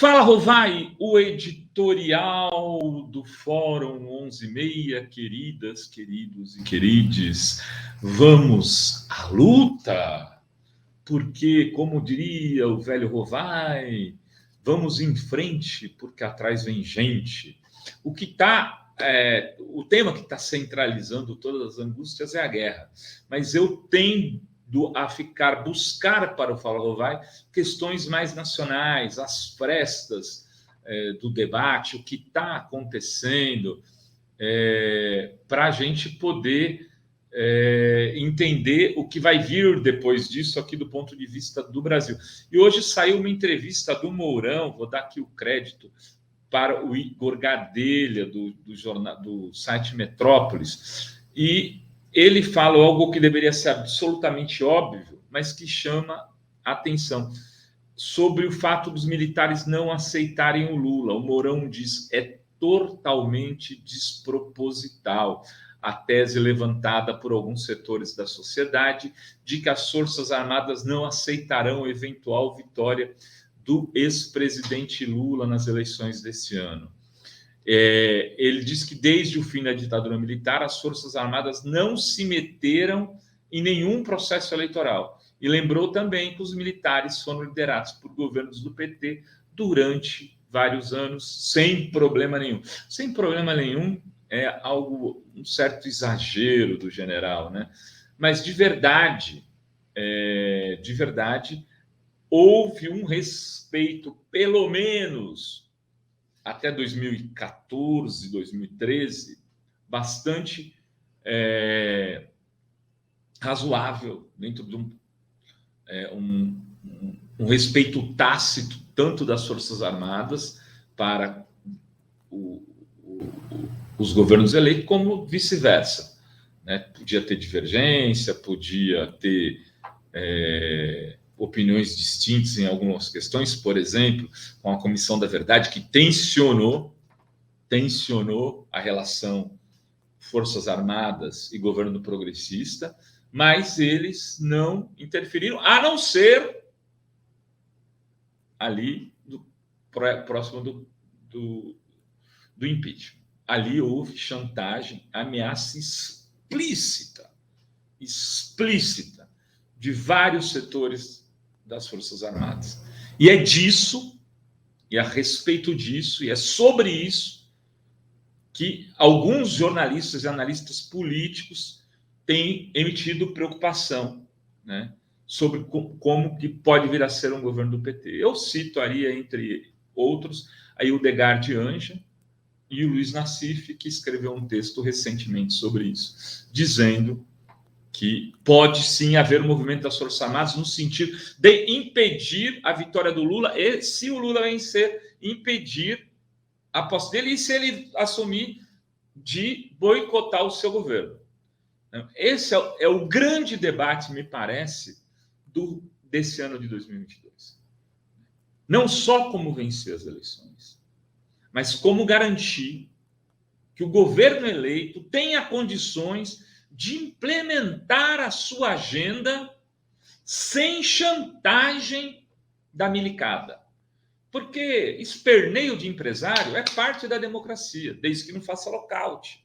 Fala, Rovai, o editorial do Fórum 11:30, queridas, queridos e querides, vamos à luta, porque, como diria o velho Rovai, vamos em frente, porque atrás vem gente. O tema que está centralizando todas as angústias é a guerra, mas eu tendo a buscar para o Fala Rovai questões mais nacionais, as frestas do debate, o que está acontecendo, para a gente poder entender o que vai vir depois disso aqui do ponto de vista do Brasil. E hoje saiu uma entrevista do Mourão, vou dar aqui o crédito para o Igor Gadelha, do site Metrópolis, e ele fala algo que deveria ser absolutamente óbvio, mas que chama a atenção, sobre o fato dos militares não aceitarem o Lula. O Mourão diz é totalmente desproposital a tese levantada por alguns setores da sociedade de que as Forças Armadas não aceitarão eventual vitória do ex-presidente Lula nas eleições desse ano. Ele diz que desde o fim da ditadura militar, as Forças Armadas não se meteram em nenhum processo eleitoral. E lembrou também que os militares foram liderados por governos do PT durante vários anos, sem problema nenhum. Sem problema nenhum é um certo exagero do general, né? Mas de verdade, houve um respeito, pelo menos até 2014, 2013, bastante razoável, dentro de um respeito tácito, tanto das Forças Armadas para os governos eleitos, como vice-versa, né? Podia ter divergência, podia ter opiniões distintas em algumas questões, por exemplo, com a Comissão da Verdade, que tensionou a relação Forças Armadas e governo progressista, mas eles não interferiram, a não ser ali próximo do impeachment. Ali houve chantagem, ameaça explícita de vários setores das Forças Armadas. E é disso, e a respeito disso, e é sobre isso que alguns jornalistas e analistas políticos têm emitido preocupação, né, sobre como que pode vir a ser um governo do PT. Eu citaria, entre outros, a Hildegard de Anja e o Luiz Nassif, que escreveu um texto recentemente sobre isso, dizendo que pode sim haver um movimento das Forças Armadas no sentido de impedir a vitória do Lula, e se o Lula vencer, impedir a posse dele, e se ele assumir, de boicotar o seu governo. Esse é o grande debate, me parece, desse ano de 2022. Não só como vencer as eleições, mas como garantir que o governo eleito tenha condições de implementar a sua agenda sem chantagem da milicada. Porque esperneio de empresário é parte da democracia, desde que não faça lockout.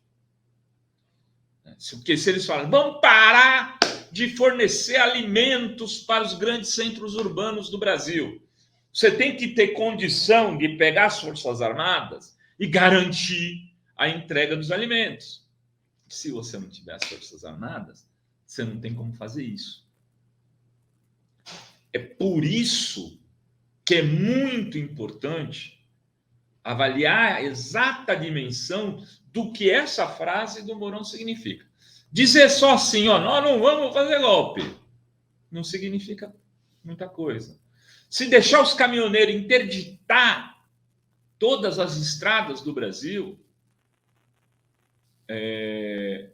Porque se eles falam, vamos parar de fornecer alimentos para os grandes centros urbanos do Brasil, você tem que ter condição de pegar as Forças Armadas e garantir a entrega dos alimentos. Se você não tiver as Forças Armadas, você não tem como fazer isso. É por isso que é muito importante avaliar a exata dimensão do que essa frase do Mourão significa. Dizer só assim, nós não vamos fazer golpe, não significa muita coisa. Se deixar os caminhoneiros interditar todas as estradas do Brasil,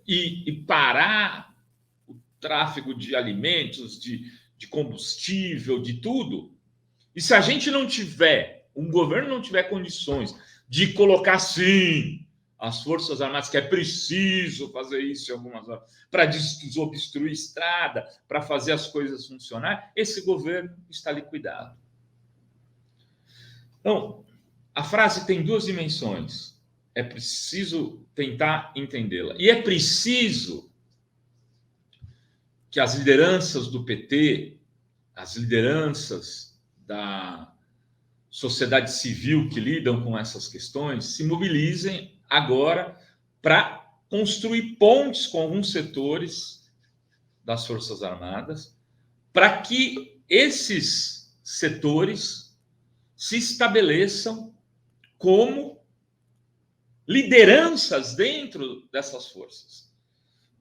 e parar o tráfego de alimentos, de combustível, de tudo, e se a gente não tiver, um governo não tiver condições de colocar, sim, as Forças Armadas, que é preciso fazer isso em algumas horas, para desobstruir estrada, para fazer as coisas funcionar, esse governo está liquidado. Então, a frase tem duas dimensões. É preciso tentar entendê-la. E é preciso que as lideranças do PT, as lideranças da sociedade civil que lidam com essas questões, se mobilizem agora para construir pontes com alguns setores das Forças Armadas, para que esses setores se estabeleçam como lideranças dentro dessas forças.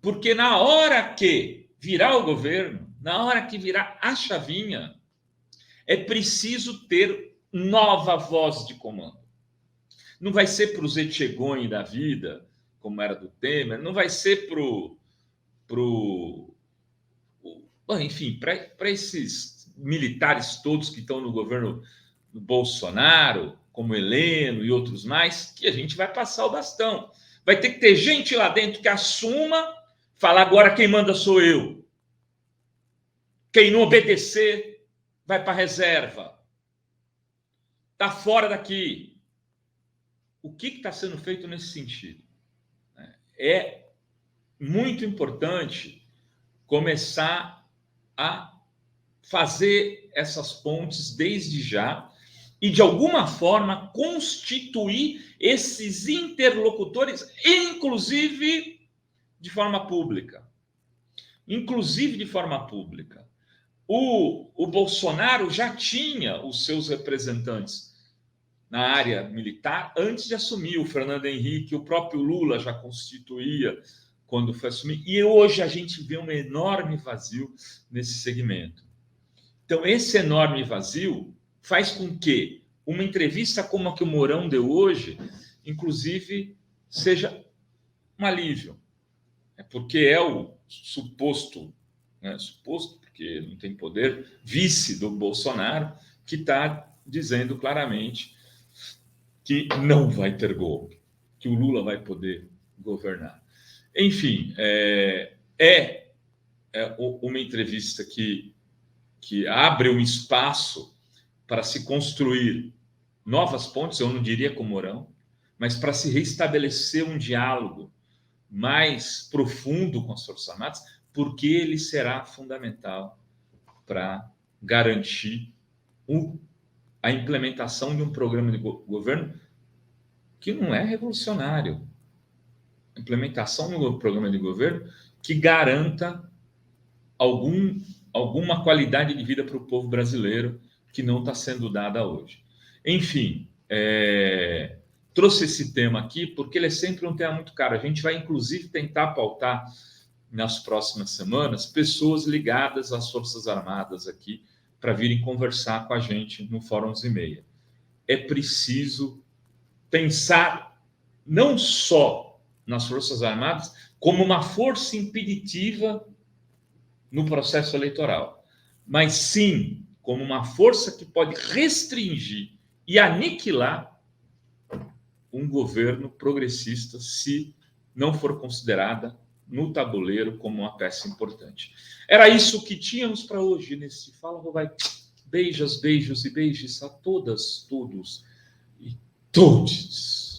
Porque na hora que virar o governo, na hora que virar a chavinha, é preciso ter nova voz de comando. Não vai ser para os Etchegoni da vida, como era do Temer, não vai ser enfim, para esses militares todos que estão no governo do Bolsonaro, como Heleno e outros mais, que a gente vai passar o bastão. Vai ter que ter gente lá dentro que assuma, falar agora quem manda sou eu. Quem não obedecer vai para a reserva. Está fora daqui. O que está sendo feito nesse sentido? É muito importante começar a fazer essas pontes desde já e, de alguma forma, constituir esses interlocutores, inclusive de forma pública. Inclusive de forma pública. O Bolsonaro já tinha os seus representantes na área militar antes de assumir. O Fernando Henrique, o próprio Lula já constituía quando foi assumir. E hoje a gente vê um enorme vazio nesse segmento. Então, esse enorme vazio faz com que uma entrevista como a que o Mourão deu hoje, inclusive, seja um alívio. Porque é o suposto, porque não tem poder, vice do Bolsonaro, que está dizendo claramente que não vai ter golpe, que o Lula vai poder governar. Enfim, é uma entrevista que abre um espaço para se construir novas pontes, eu não diria com o Mourão, mas para se restabelecer um diálogo mais profundo com as Forças Armadas, porque ele será fundamental para garantir a implementação de um programa de governo que não é revolucionário. A implementação de um programa de governo que garanta alguma qualidade de vida para o povo brasileiro que não está sendo dada hoje. Enfim, trouxe esse tema aqui porque ele é sempre um tema muito caro. A gente vai, inclusive, tentar pautar nas próximas semanas pessoas ligadas às Forças Armadas aqui para virem conversar com a gente no Fórum 11h30. É preciso pensar não só nas Forças Armadas como uma força impeditiva no processo eleitoral, mas sim como uma força que pode restringir e aniquilar um governo progressista se não for considerada no tabuleiro como uma peça importante. Era isso que tínhamos para hoje nesse Fala Rovai. Beijos, beijos e beijos a todas, todos e todes.